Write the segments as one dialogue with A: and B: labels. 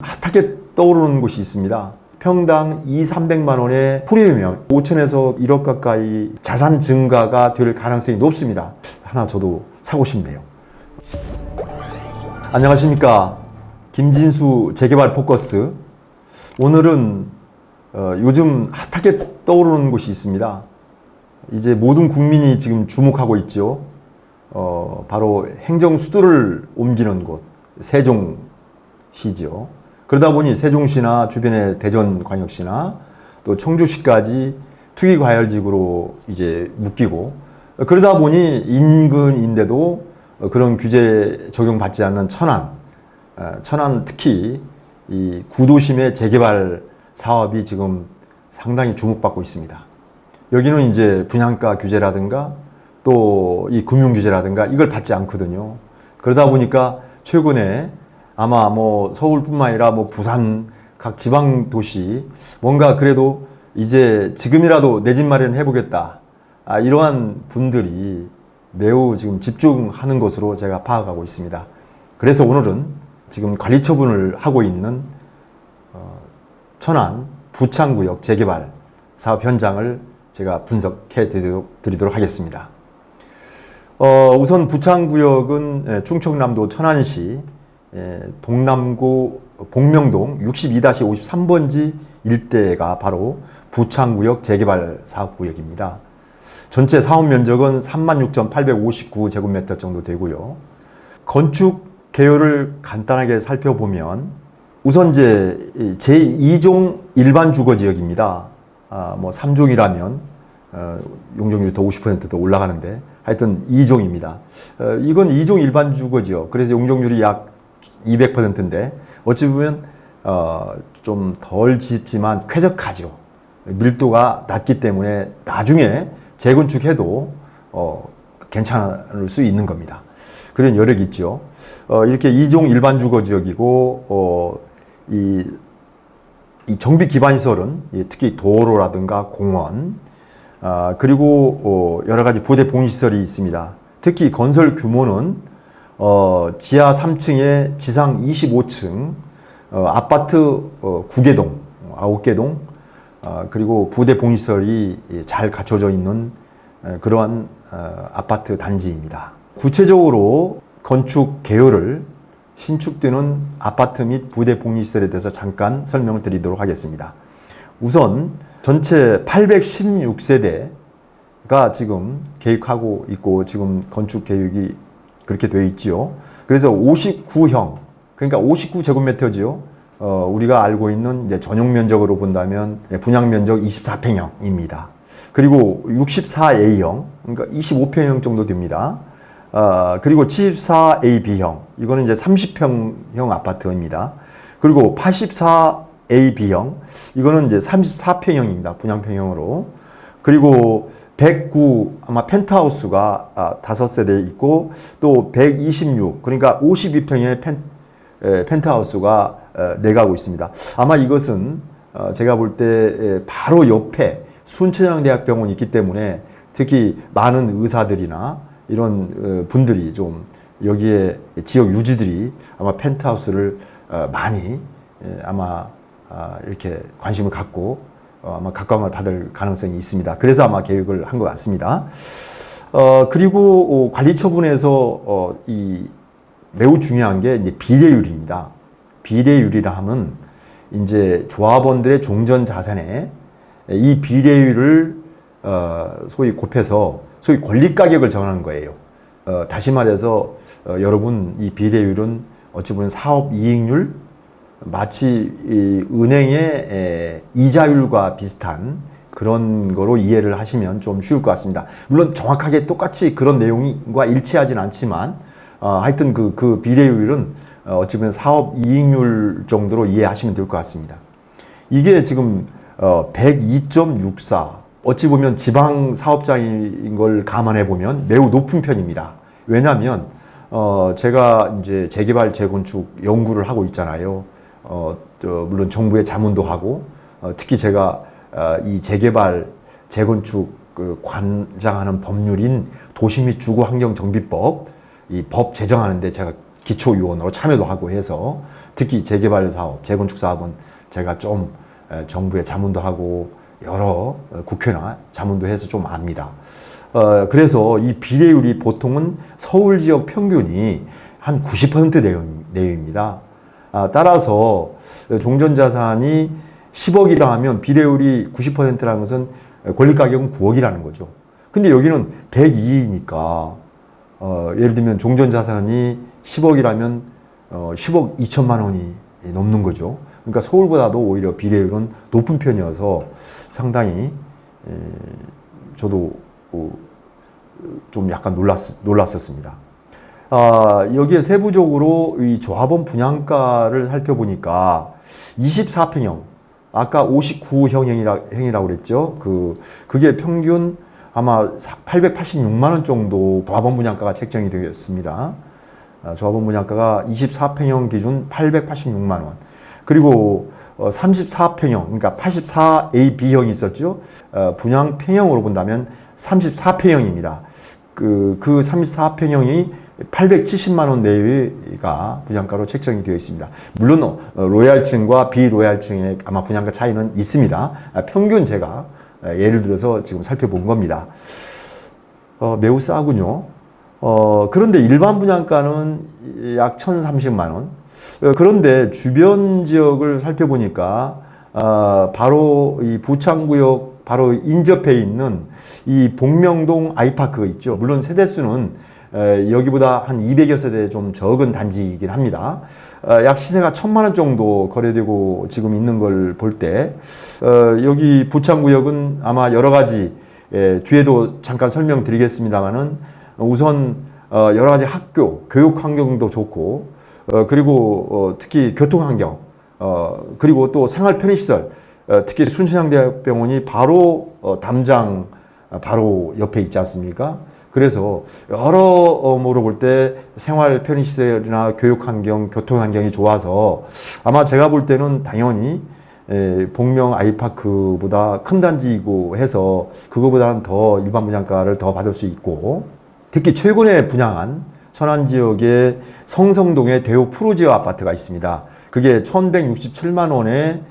A: 핫하게 떠오르는 곳이 있습니다. 평당 200~300만 원의 프리미엄 5천에서 1억 가까이 자산 증가가 될 가능성이 높습니다. 하나 저도 사고 싶네요. 안녕하십니까. 김진수 재개발 포커스. 오늘은 요즘 핫하게 떠오르는 곳이 있습니다. 이제 모든 국민이 지금 주목하고 있죠. 바로 행정 수도를 옮기는 곳, 세종시죠. 그러다 보니 세종시나 주변의 대전광역시나 또 청주시까지 투기과열지구로 이제 묶이고, 그러다 보니 인근인데도 그런 규제 적용받지 않는 천안 특히 이 구도심의 재개발 사업이 지금 상당히 주목받고 있습니다. 여기는 이제 분양가 규제라든가 또 이 금융 규제라든가 이걸 받지 않거든요. 그러다 보니까 최근에 아마 서울뿐만 아니라 부산 각 지방 도시 뭔가 그래도 이제 지금이라도 내 집 마련해 보겠다, 이러한 분들이 매우 지금 집중하는 것으로 제가 파악하고 있습니다. 그래서 오늘은 지금 관리 처분을 하고 있는 천안 부창구역 재개발 사업 현장을 제가 분석해 드리도록 하겠습니다. 우선 부창구역은 충청남도 천안시 동남구 복명동 62-53번지 일대가 바로 부창구역 재개발 사업구역입니다. 전체 사업 면적은 36,859제곱미터 정도 되고요. 건축 개요를 간단하게 살펴보면 우선 제2종 일반 주거지역입니다. 3종이라면 용적률이 더 50%더 올라가는데 하여튼 2종입니다. 이건 2종 일반 주거지역, 그래서 용적률이 약 200%인데 어찌 보면 좀 덜 짓지만 쾌적하죠. 밀도가 낮기 때문에 나중에 재건축해도 괜찮을 수 있는 겁니다. 그런 여력이 있죠. 이렇게 2종 일반 주거지역이고 이 정비 기반시설은 특히 도로라든가 공원, 그리고 여러 가지 부대 복리시설이 있습니다. 특히 건설 규모는 지하 3층에 지상 25층, 아파트 9개 동, 9개 동, 그리고 부대 복리시설이 잘 갖춰져 있는 그러한 아파트 단지입니다. 구체적으로 건축 개요를 신축되는 아파트 및 부대 복리시설에 대해서 잠깐 설명을 드리도록 하겠습니다. 우선 전체 816세대가 지금 계획하고 있고 지금 건축 계획이 그렇게 되어 있지요. 그래서 59형, 그러니까 59제곱미터지요. 우리가 알고 있는 이제 전용 면적으로 본다면 분양 면적 24평형입니다. 그리고 64A형, 그러니까 25평형 정도 됩니다. 그리고 74AB형, 이거는 이제 30평형 아파트입니다. 그리고 84AB형, 이거는 이제 34평형입니다. 분양평형으로. 그리고 109, 아마 펜트하우스가 5세대 있고, 또 126, 그러니까 52평의 펜트하우스가 4가구 있습니다. 아마 이것은 제가 볼 때 바로 옆에 순천향대학병원이 있기 때문에 특히 많은 의사들이나 이런 분들이 좀 여기에 지역 유지들이 아마 펜트하우스를 많이 아마 이렇게 관심을 갖고 아마 각광을 받을 가능성이 있습니다. 그래서 아마 계획을 한 것 같습니다. 그리고 관리 처분에서 매우 중요한 게 이제 비례율입니다. 비례율이라 하면 이제 조합원들의 종전 자산에 이 비례율을 소위 곱해서 소위 권리 가격을 정하는 거예요. 다시 말해서 여러분, 이 비례율은 어찌 보면 사업 이익률, 마치 은행의 이자율과 비슷한 그런 거로 이해를 하시면 좀 쉬울 것 같습니다. 물론 정확하게 똑같이 그런 내용과 일치하진 않지만 하여튼 그 비례율은 어찌 보면 사업 이익률 정도로 이해하시면 될 것 같습니다. 이게 지금 102.64, 어찌 보면 지방 사업장인 걸 감안해 보면 매우 높은 편입니다. 왜냐하면 제가 이제 재개발 재건축 연구를 하고 있잖아요. 물론 정부의 자문도 하고, 특히 제가 이 재개발 재건축 관장하는 법률인 도시 및 주거환경정비법, 이 법 제정하는데 제가 기초위원으로 참여도 하고 해서 특히 재개발 사업, 재건축 사업은 제가 좀 정부에 자문도 하고 여러 국회나 자문도 해서 좀 압니다. 그래서 이 비례율이 보통은 서울 지역 평균이 한 90% 내외입니다. 따라서 종전자산이 10억이라 하면 비례율이 90%라는 것은 권리가격은 9억이라는 거죠. 근데 여기는 102이니까 예를 들면 종전자산이 10억이라면 10억 2천만 원이 넘는 거죠. 그러니까 서울보다도 오히려 비례율은 높은 편이어서 상당히 저도 좀 약간 놀랐었습니다. 여기에 세부적으로 이 조합원 분양가를 살펴보니까 24평형, 아까 59형이라고 그랬죠. 그게 평균 아마 886만 원 정도 조합원 분양가가 책정이 되었습니다. 조합원 분양가가 24평형 기준 886만 원. 그리고 34평형, 그러니까 84A, B형이 있었죠. 분양 평형으로 본다면 34평형입니다. 그 34평형이 870만 원 내외가 분양가로 책정이 되어 있습니다. 물론 로얄층과 비로얄층의 아마 분양가 차이는 있습니다. 평균 제가 예를 들어서 지금 살펴본 겁니다. 매우 싸군요. 그런데 일반 분양가는 약 1,030만 원. 그런데 주변 지역을 살펴보니까 바로 이 부창구역 바로 인접해 있는 이 복명동 아이파크가 있죠. 물론 세대수는 여기보다 한 200여 세대 좀 적은 단지이긴 합니다. 약 시세가 1,000만 원 정도 거래되고 지금 있는 걸 볼 때 여기 부창구역은 아마 여러 가지 뒤에도 잠깐 설명드리겠습니다만은 우선 여러 가지 학교, 교육 환경도 좋고 그리고 특히 교통 환경 그리고 또 생활 편의시설 특히 순천향대학병원이 바로 담장 바로 옆에 있지 않습니까? 그래서 여러모로 볼 때 생활 편의시설이나 교육 환경, 교통 환경이 좋아서 아마 제가 볼 때는 당연히 복명 아이파크보다 큰 단지이고 해서 그거보다는 더 일반 분양가를 더 받을 수 있고 특히 최근에 분양한 천안 지역의 성성동에 대우 프루지오 아파트가 있습니다. 그게 1,167만 원에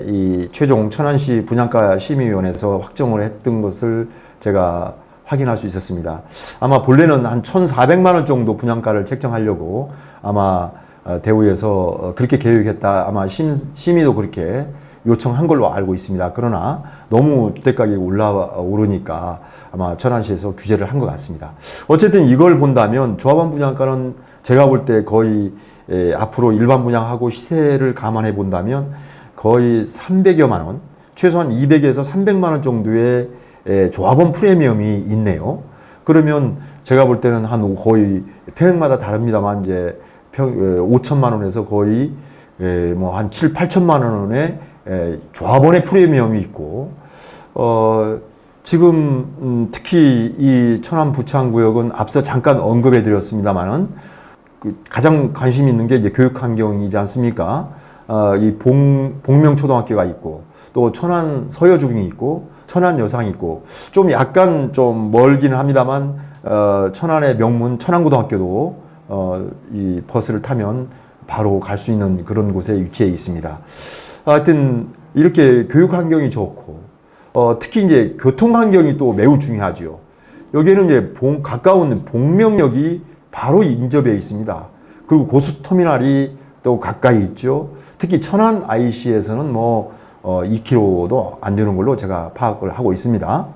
A: 이 최종 천안시 분양가 심의위원회에서 확정을 했던 것을 제가 확인할 수 있었습니다. 아마 본래는 한 1,400만 원 정도 분양가를 책정하려고 아마 대우에서 그렇게 계획했다. 아마 심의도 그렇게 요청한 걸로 알고 있습니다. 그러나 너무 주택가격이 오르니까 아마 천안시에서 규제를 한 것 같습니다. 어쨌든 이걸 본다면 조합원 분양가는 제가 볼 때 거의 앞으로 일반 분양하고 시세를 감안해 본다면 거의 300여만 원, 최소한 200에서 300만 원 정도의 조합원 프리미엄이 있네요. 그러면 제가 볼 때는 한 거의 평형마다 다릅니다만 이제 5천만 원에서 거의 뭐 한 7, 8천만 원의 조합원의 프리미엄이 있고 지금 특히 이 천안 부창구역은 앞서 잠깐 언급해 드렸습니다만은 가장 관심 있는 게 이제 교육 환경이지 않습니까? 이 복명초등학교가 있고 또 천안 서여중이 있고 천안 여상이 있고 좀 약간 좀 멀기는 합니다만 천안의 명문 천안고등학교도 이 버스를 타면 바로 갈 수 있는 그런 곳에 위치해 있습니다. 하여튼 이렇게 교육 환경이 좋고 특히 이제 교통 환경이 또 매우 중요하죠. 여기에는 이제 가까운 복명역이 바로 인접해 있습니다. 그리고 고속터미널이 또 가까이 있죠. 특히 천안 IC에서는 뭐 2km도 안 되는 걸로 제가 파악을 하고 있습니다.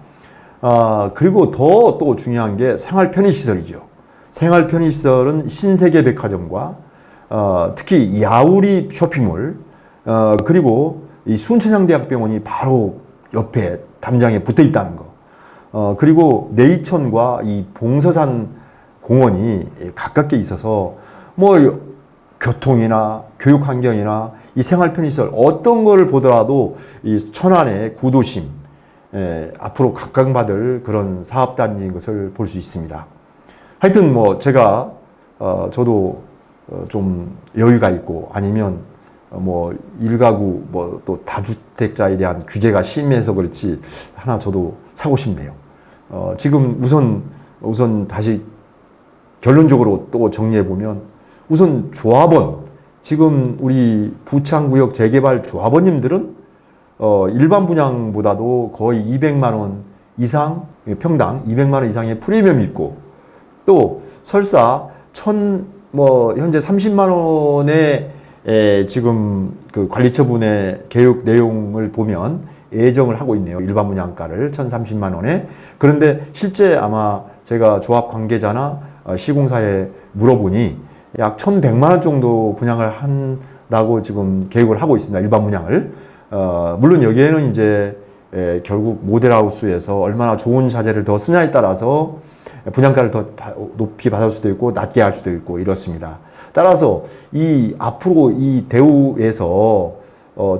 A: 그리고 더 또 중요한 게 생활 편의시설이죠. 생활 편의시설은 신세계 백화점과 특히 야우리 쇼핑몰 그리고 이 순천향대학병원이 바로 옆에 담장에 붙어 있다는 거. 그리고 내이천과 이 봉서산 공원이 가깝게 있어서 뭐 교통이나 교육 환경이나 이 생활 편의시설 어떤 거를 보더라도 이 천안의 구도심 앞으로 각광받을 그런 사업단지인 것을 볼 수 있습니다. 하여튼 뭐 제가 저도 좀 여유가 있고 아니면 뭐 일가구 뭐 또 다주택자에 대한 규제가 심해서 그렇지 하나 저도 사고 싶네요. 지금 우선 다시 결론적으로 또 정리해 보면 우선 조합원 지금 우리 부창구역 재개발 조합원님들은 일반 분양보다도 거의 200만 원 이상, 평당 200만 원 이상의 프리미엄이 있고, 또 설사 현재 30만 원의 지금 그 관리처분의 개혁 내용을 보면 예정을 하고 있네요. 일반 분양가를 1,030만 원에. 그런데 실제 아마 제가 조합 관계자나 시공사에 물어보니 약 1,100만 원 정도 분양을 한다고 지금 계획을 하고 있습니다. 일반 분양을. 물론 여기에는 이제 결국 모델하우스에서 얼마나 좋은 자재를 더 쓰냐에 따라서 분양가를 더 높이 받을 수도 있고 낮게 할 수도 있고 이렇습니다. 따라서 앞으로 이 대우에서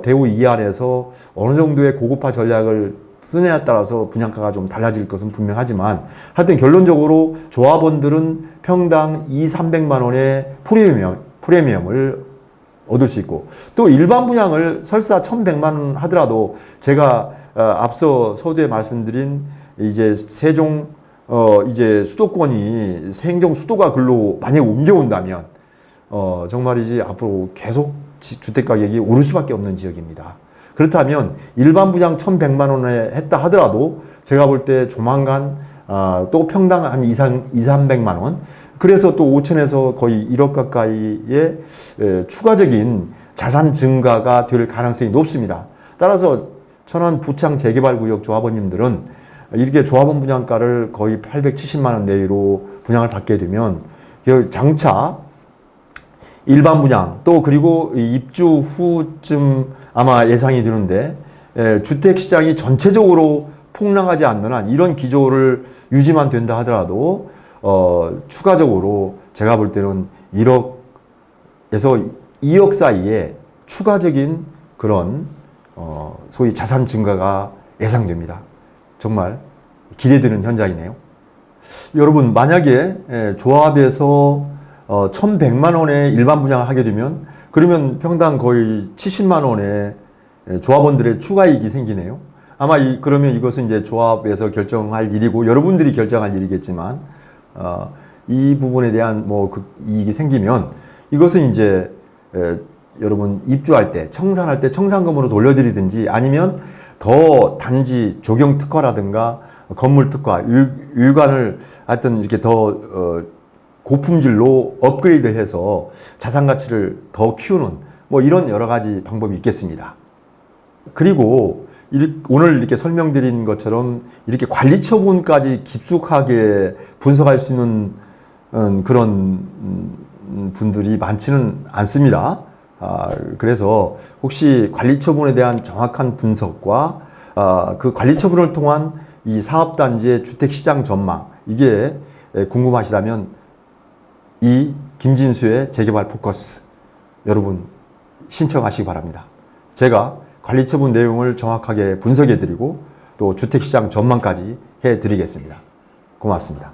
A: 대우 이안에서 어느 정도의 고급화 전략을 쓰냐에 따라서 분양가가 좀 달라질 것은 분명하지만, 하여튼 결론적으로 조합원들은 평당 200~300만 원의 프리미엄을 얻을 수 있고, 또 일반 분양을 설사 1,100만 원 하더라도 제가 앞서 서두에 말씀드린 이제 세종 이제 수도권이 행정 수도가 글로 만약에 옮겨온다면 정말이지 앞으로 계속 주택 가격이 오를 수밖에 없는 지역입니다. 그렇다면 일반 분양 1,100만 원에 했다 하더라도 제가 볼 때 조만간 또 평당 한 200~300만 원, 그래서 또 5천에서 거의 1억 가까이의 추가적인 자산 증가가 될 가능성이 높습니다. 따라서 천안 부창 재개발구역 조합원님들은 이렇게 조합원 분양가를 거의 870만 원 내외로 분양을 받게 되면 장차 일반 분양, 또 그리고 입주 후쯤 아마 예상이 드는데 주택시장이 전체적으로 폭락하지 않는 한 이런 기조를 유지만 된다 하더라도 추가적으로 제가 볼 때는 1억에서 2억 사이에 추가적인 그런 소위 자산 증가가 예상됩니다. 정말 기대되는 현장이네요. 여러분, 만약에 조합에서 1,100만 원에 일반 분양을 하게 되면 그러면 평당 거의 70만 원에 조합원들의 추가이익이 생기네요. 아마 그러면 이것은 이제 조합에서 결정할 일이고 여러분들이 결정할 일이겠지만 이 부분에 대한 그 이익이 생기면 이것은 이제 여러분 입주할 때 청산할 때 청산금으로 돌려드리든지, 아니면 더 단지 조경 특화라든가 건물 특화, 유관을 하여튼 이렇게 더 고품질로 업그레이드해서 자산 가치를 더 키우는 이런 여러 가지 방법이 있겠습니다. 그리고 오늘 이렇게 설명드린 것처럼 이렇게 관리 처분까지 깊숙하게 분석할 수 있는 그런 분들이 많지는 않습니다. 그래서 혹시 관리 처분에 대한 정확한 분석과 그 관리 처분을 통한 이 사업단지의 주택시장 전망, 이게 궁금하시다면 이 김진수의 재개발 포커스 여러분 신청하시기 바랍니다. 제가 관리 처분 내용을 정확하게 분석해 드리고 또 주택시장 전망까지 해 드리겠습니다. 고맙습니다.